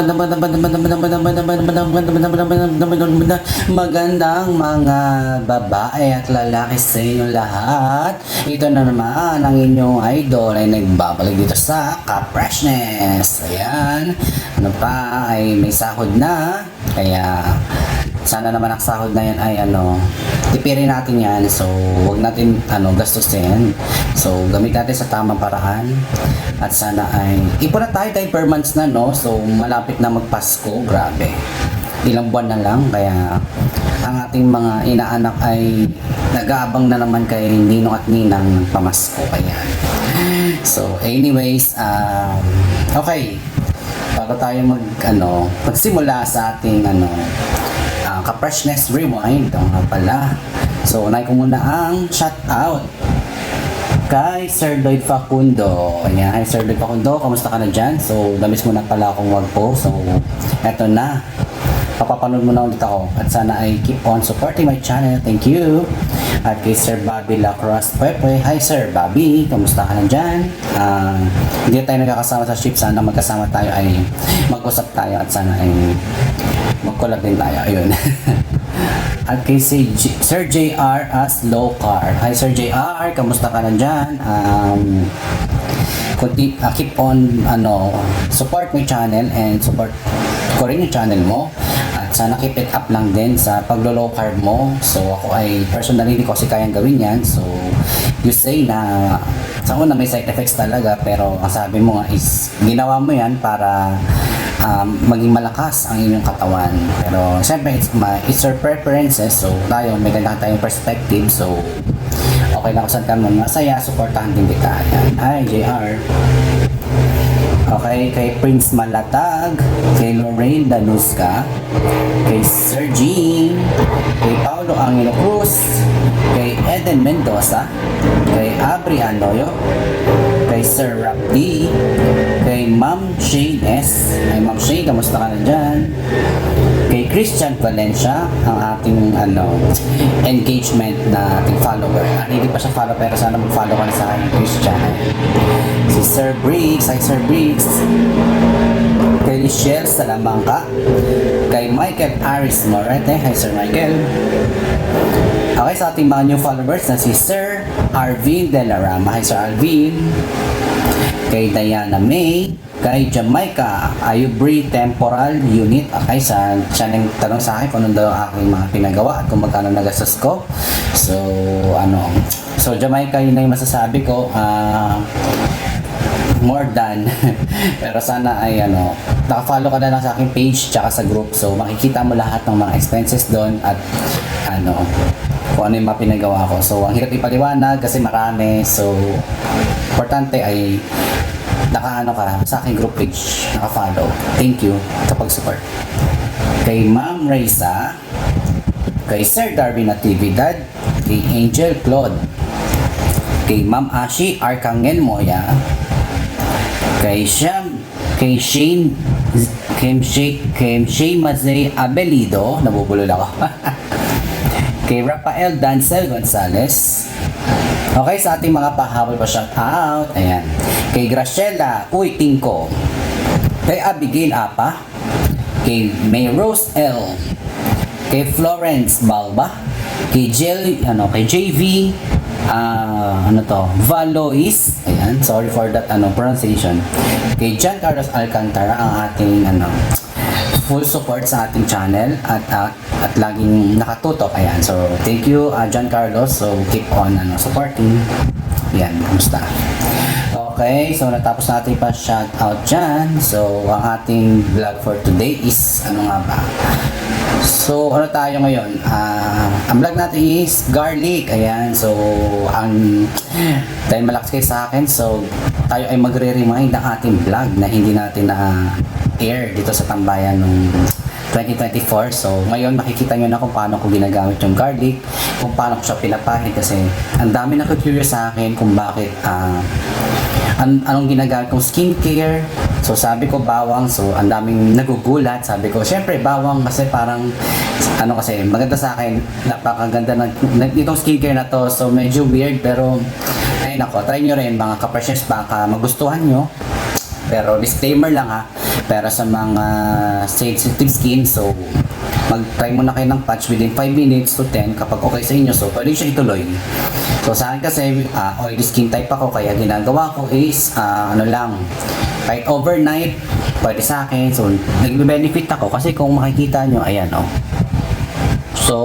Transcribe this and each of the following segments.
Magandang mga babae at lalaki sa inyong lahat. Ito na naman ang inyong idol ay nagbabalik dito sa Ka-Freshness. Ayan, ano pa ay may sahod na. Kaya sana naman ang sahod na yan ay tipirin natin yan. So wag natin gastusin. So gamit natin sa tamang paraan. At sana ay ipon na tayo dahil per months na, no? So malapit na magpasko. Grabe, ilang buwan na lang. Kaya ang ating mga inaanak ay nag-aabang na naman kay Ninong at Ninang pamasko. Ayan. So anyways, okay, bago tayo magsimula sa ating Ka-Freshness Rewind, nga pala. So unahin ko muna ang shout out kay Sir Lloyd Facundo. Ayan, hi Sir Lloyd Facundo, kamusta ka na dyan? So damis mo na pala akong wag po. So eto na, papapanood mo na ulit ako. At sana ay keep on supporting my channel. Thank you. At kay Sir Bobby Lacrosse Pepe. Hi Sir Bobby, kamusta ka na dyan? Hindi tayo nagkakasama sa ship. Sana magkasama tayo ay mag-usap tayo. At sana ay mag-collab din tayo. Ayun. At kay Sir JR as low car. Hi Sir JR, kamusta ka na dyan? Keep on support my channel and support ko rin yung channel mo. At sana keep it up lang din sa paglo-low carb mo. So ako ay personally hindi ko kasi kayang gawin yan. So you say na sa una may side effects talaga, pero ang sabi mo nga is ginawa mo yan para maging malakas ang inyong katawan. Pero siyempre it's your preferences. So tayo may ganda tayong perspective. So okay na kung saan ka man masaya, supportahan din kita. Ayan. Hi JR. Okay, kay Prince Malatag, kay Lorraine Danusca, kay Sir Jean, kay Paulo Angelo Cruz, kay Eden Mendoza, kay Abri Anoyo, kay Sir Rapdi, kay Ma'am Shane S. Ay Ma'am Shane, kamusta ka na dyan? Kay Christian Valencia, ang ating engagement na ating follower. Hindi pa siya follow, pero sana mag-follow ka na sa akin, Christian. Si Sir Briggs, hi Sir Briggs. Kay Michelle Salamangka, kay Michael Aris Morete, hi Sir Michael. Okay, sa ating mga new followers na si Sir Arvin Delarama, hi Sir Arvin. Kay Diana May, kay Jamaica Ayubri Temporal Unit. Okay, siya nang tanong sa akin kung ano daw ang aking mga pinagawa at kung magkano nagastos ko. So Jamaica, yun na yung masasabi ko, more than pero sana ay naka-follow ka na lang sa aking page tsaka sa group. So makikita mo lahat ng mga expenses doon at kung ano yung mga pinagawa ko. So ang hirap ipaliwanag kasi marami. So importante ay ka sa aking group page, naka-follow. Thank you sa pag-support. Kay Ma'am Reza, kay Sir Darwin Natividad, kay Angel Claude, kay Ma'am Ashi Arcangel Moya, kay Shane Mazay Abelido, nabubulol ako. Kay Rafael Dancel Gonzalez. Okay, sa ating mga pahabol pa shout out. Ayan. Kay Graciela Tingko, kay Abigail Apa, kay May Rose L, kay Florence Balba, kay JV Valois. Ayan, sorry for that pronunciation. Kay John Carlos Alcantara, ang ating full support sa ating channel at laging nakatutok. Ayan, so thank you John Carlos. So keep on supporting. Ayan, kumusta? Okay, so natapos natin pa shout out dyan. So ang ating vlog for today is nga ba? So tayo ngayon? Ang vlog natin is garlic. Ayan, so dahil malakas kayo sa akin, so tayo ay magre-remind ng ating vlog na hindi natin na-air dito sa tambayan ng 2024. So ngayon makikita nyo na kung paano ko ginagamit yung garlic, kung paano ko siya pinapahid, kasi ang dami na curious sa akin kung bakit anong ginagamit kong skincare. So sabi ko bawang, so ang daming nagugulat. Sabi ko syempre bawang kasi parang kasi maganda sa akin, napakaganda nitong skincare na to. So medyo weird, pero ay nako, try nyo rin mga Ka-Freshness, baka magustuhan nyo. Pero disclaimer lang ha, Pero sa mga sensitive skin, so mag-try muna kayo ng patch within 5 minutes to 10 kapag okay sa inyo, so pwede siya ituloy. So sa akin kasi oily skin type ako, kaya ginagawa ko is ano lang, kahit overnight pwede sa akin. So nagbe-benefit ako kasi kung makikita nyo, ayan oh, so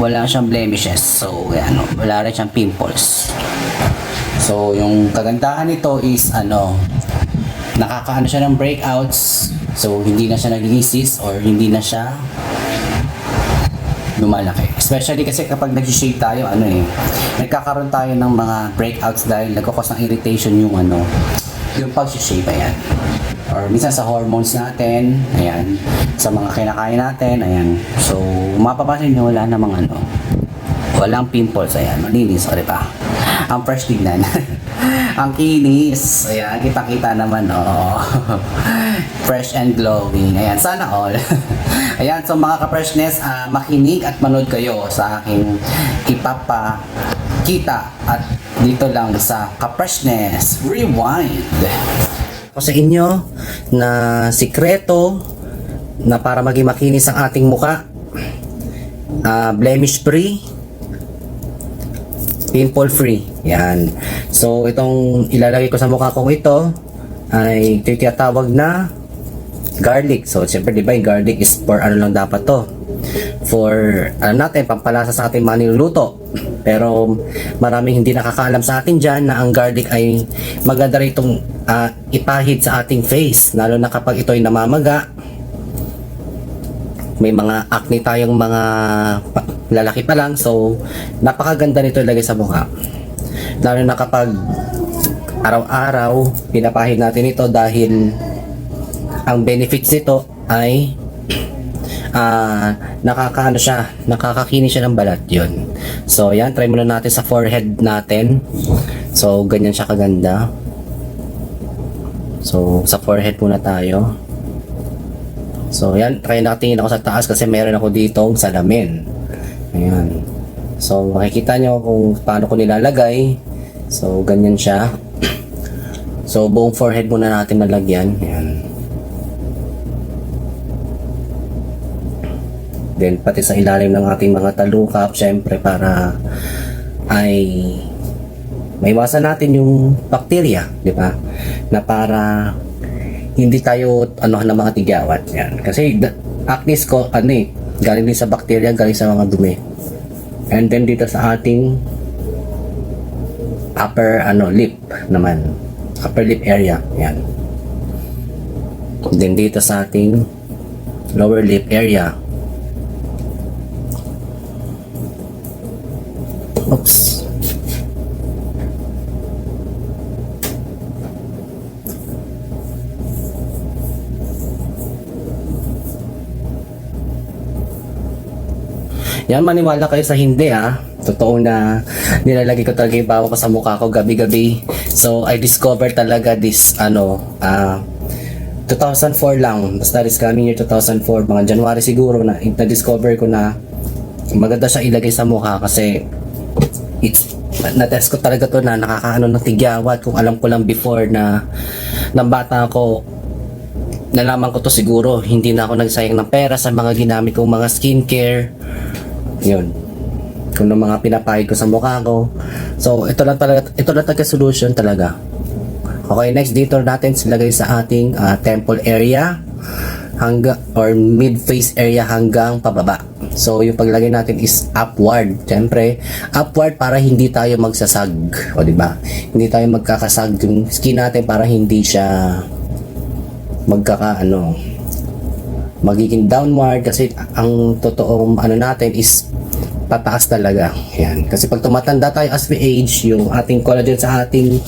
wala siyang blemishes, so ayan oh, wala rin siyang pimples. So yung kagandahan nito is nakakaano siya ng breakouts. So, hindi na siya nagiging cyst or hindi na siya lumalaki. Especially kasi kapag nag-shave tayo, nagkakaroon tayo ng mga breakouts dahil nagkakos ng irritation yung yung pag-shave, ayan. Or minsan sa hormones natin, ayan. Sa mga kinakain natin, ayan. So, mapapansin nyo, wala namang walang pimples, ayan. Malinis, o diba? Ang fresh tignan. Ang kinis. Ayan, kita-kita naman, oh. Fresh and glowing. Ayan, sana all. Ayan, so mga ka-freshness, makinig at manood kayo sa aking ipapakita at dito lang sa ka-freshness Rewind. Ako sa inyo na sikreto na para maging makinis ang ating muka, blemish free, pimple free. Yan. So itong ilalagay ko sa mukha kong ito ay tinatawag na garlic. So siyempre di ba yung garlic is for lang dapat to, for natin pampalasa sa ating mga niluluto. Pero maraming hindi nakakaalam sa atin dyan na ang garlic ay maganda rin itong ipahid sa ating face, lalo na kapag ito ay namamaga. May mga acne tayong mga lalaki pa lang, so napakaganda nito ilagay sa mukha, lalo na kapag araw-araw pinapahid natin ito dahil ang benefits nito ay nakakakinis siya ng balat yun. So yan, try muna natin sa forehead natin. So ganyan siya kaganda. So sa forehead muna tayo. So yan, try natin ako sa taas kasi meron ako ditong salamin. Ayan. So makikita nyo kung paano ko nilalagay. So ganyan siya. So buong forehead muna natin nalagyan. Ayan. Then pati sa ilalim ng ating mga talukap, syempre para ay maiwasan natin yung bacteria, di ba? Na para hindi tayo ng mga tigawat. Yan. Kasi acne ko galing din sa bacteria, galing sa mga dumi. And then dito sa ating upper lip naman, upper lip area. Yan. Then dito sa ating lower lip area. Oops. Yan, maniwala kayo sa hindi totoo na nilalagay ko talaga yung bawang ko sa mukha ko gabi-gabi. So I discovered talaga this 2004 lang, basta this coming year 2004, mga January siguro, na-discover ko na maganda siya ilagay sa mukha kasi na-test ko talaga to na nakakaano ng tigyawat. Kung alam ko lang before na ng bata ako, nalaman ko to siguro, hindi na ako nagsayang ng pera sa mga ginamit kong mga skincare. Yun, kung ng mga pinapahid ko sa mukha ko. So ito lang talaga solution talaga. Okay, next dito natin silagay sa ating temple area or mid face area hanggang pababa. So yung paglagay natin is upward. Siyempre upward para hindi tayo magsasag, o di ba? Hindi tayo magkakasag yung skin natin, para hindi siya magiging downward, kasi ang totoong natin is pataas talaga. Yan. Kasi pag tumatanda tayo as we age, yung ating collagen sa ating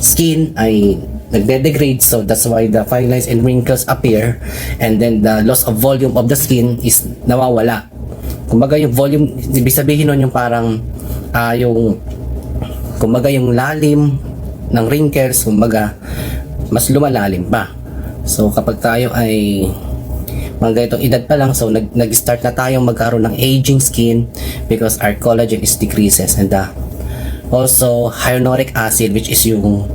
skin ay nagde-degrade. So that's why the fine lines and wrinkles appear, and then the loss of volume of the skin is nawawala. Kumbaga yung volume, ibig sabihin nun yung parang yung lalim ng wrinkles, kumbaga mas lumalalim pa. So kapag tayo ay mga ganitong edad pa lang, so nag-start na tayong magkaroon ng aging skin because our collagen is decreases, and also hyaluronic acid, which is yung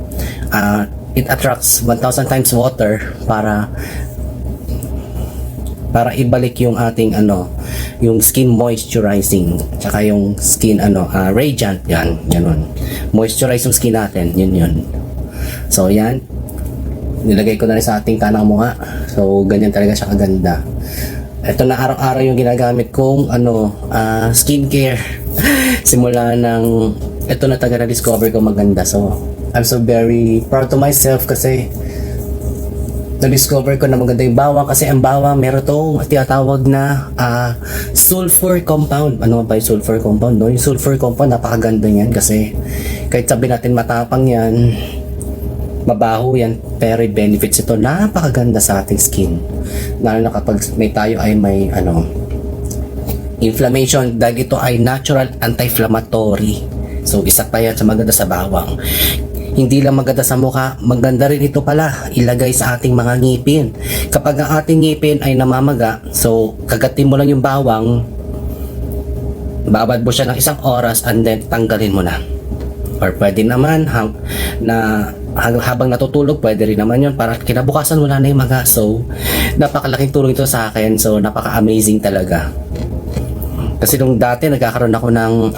it attracts 1,000 times water para ibalik yung ating yung skin moisturizing, tsaka yung skin radiant, yan, ganun. Moisturize yung skin natin, yun. So yan, nilagay ko na rin sa ating kanang mukha. So ganyan talaga siya kaganda. Ito na araw-araw yung ginagamit kong skincare. Simula ng ito na taga na-discover ko maganda. So I'm so very proud to myself kasi na-discover ko na maganda yung bawang, kasi ang bawang meron tong tinatawag na sulfur compound. Ano ba yung sulfur compound? No? Yung sulfur compound, napakaganda yan kasi kahit sabi natin matapang yan, mabaho yan, pero benefits ito, napakaganda sa ating skin. Lalo na kapag tayo ay may inflammation, dahil ito ay natural anti-inflammatory. So isa pa yan sa maganda sa bawang. Hindi lang maganda sa mukha, maganda rin ito pala ilagay sa ating mga ngipin. Kapag ang ating ngipin ay namamaga, so kagatin mo lang yung bawang, babad mo siya ng 1 oras and then tanggalin mo na. Or pwede naman habang natutulog, pwede rin naman yun para kinabukasan wala na yung maga. So napakalaking tulong ito sa akin, so napaka-amazing talaga. Kasi nung dati nagkakaroon ako ng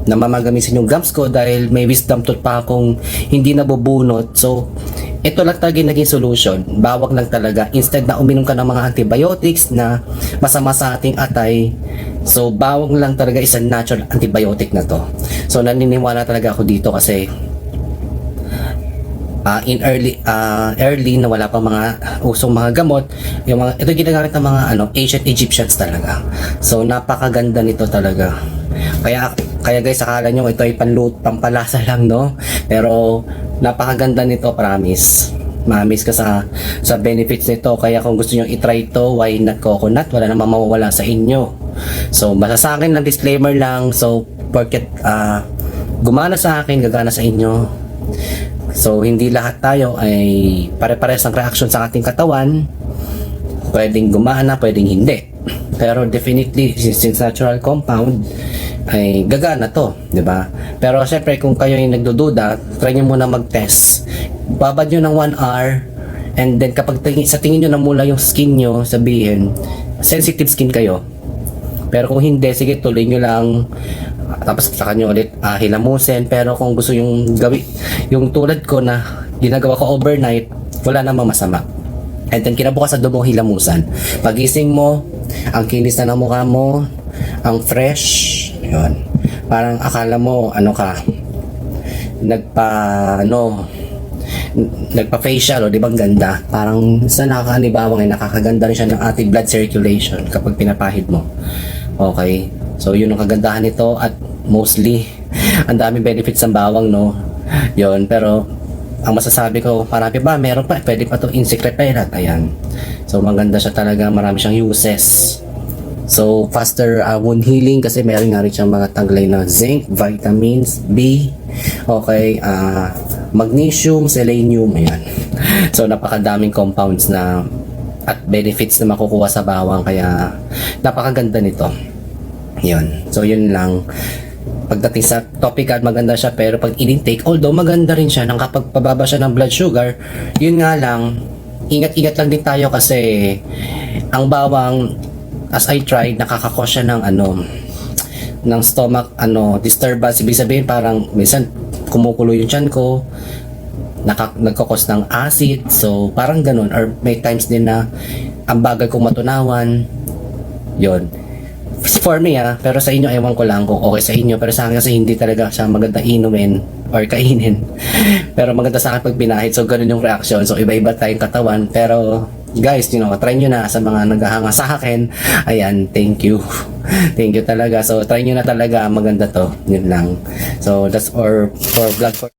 namamagamisin yung gums ko dahil may wisdom tooth pa akong hindi nabubunot. So ito lang talaga yung naging solution. Bawang lang talaga. Instead na uminom ka ng mga antibiotics na masama sa ating atay, so bawang lang talaga isang natural antibiotic na to. So naniniwala talaga ako dito kasi in early na wala pa mga usong mga gamot, yung mga ito ginagamit ng mga ancient Egyptians talaga. So napakaganda nito talaga. Kaya guys, akala nyo ito ay pampalasa lang, no? Pero napakaganda nito, promise. Ma-miss ka sa benefits nito. Kaya kung gusto nyo i-try ito, why not coconut? Wala namang mawawala sa inyo. So basta sa akin lang, disclaimer lang. So porket gumana sa akin, gagana sa inyo. So hindi lahat tayo ay pare-pares ang reaction sa ating katawan. Pwedeng gumana, pwedeng hindi. Pero definitely, since natural compound, ay gagana to, di ba? Pero syempre kung kayo ay nagdududa, try nyo muna mag-test. Babad nyo ng 1 hour, and then kapag sa tingin nyo na mula yung skin nyo, sabihin, sensitive skin kayo. Pero kung hindi, sige, tuloy nyo lang. Tapos saka nyo ulit hilamusin. Pero kung gusto yung yung tulad ko na ginagawa ko overnight, wala namang masama. And then kinabukasan doon mo hilamusan. Pagising mo, ang kinis na ng mukha mo, ang fresh, yun. Parang akala mo nagpa-facial, di ba ganda? Parang sa nakakaanibawang ay nakakaganda rin siya ng ating blood circulation kapag pinapahid mo. Okay, so yun ang kagandahan nito, at mostly ang daming benefits ng bawang, no? Yun, pero ang masasabi ko, marami pa, meron pa, pwede pa to insect repellent, ayan. So maganda siya talaga, marami siyang uses. So faster wound healing kasi meron nga rin siyang mga taglay na zinc, vitamins, B, okay, magnesium, selenium, ayan. So napakadaming compounds na at benefits na makukuha sa bawang, kaya napakaganda nito. Yun. So yun lang. Pagdating sa topic, at maganda siya, pero pag in-intake, although maganda rin siya nang kapag pababa siya ng blood sugar, yun nga lang, ingat-ingat lang din tayo kasi ang bawang, as I tried, nakakakos siya ng ng stomach disturbance. Ibig sabihin parang minsan kumukulo yung tiyan ko, nagkakos ng acid, so parang ganun. Or may times din na ang bagal kong matunawan. Yon. For me pero sa inyo ewan ko lang kung okay sa inyo, pero sa akin kasi hindi talaga siya maganda inumin or kainin. Pero maganda sa akin pag pinahid, so ganun yung reaction. So iba-iba tayong katawan, pero guys, try nyo na sa mga naghahanga sa akin. Ayan, thank you. Thank you talaga. So try nyo na talaga, maganda to. Yun lang. So that's our vlog for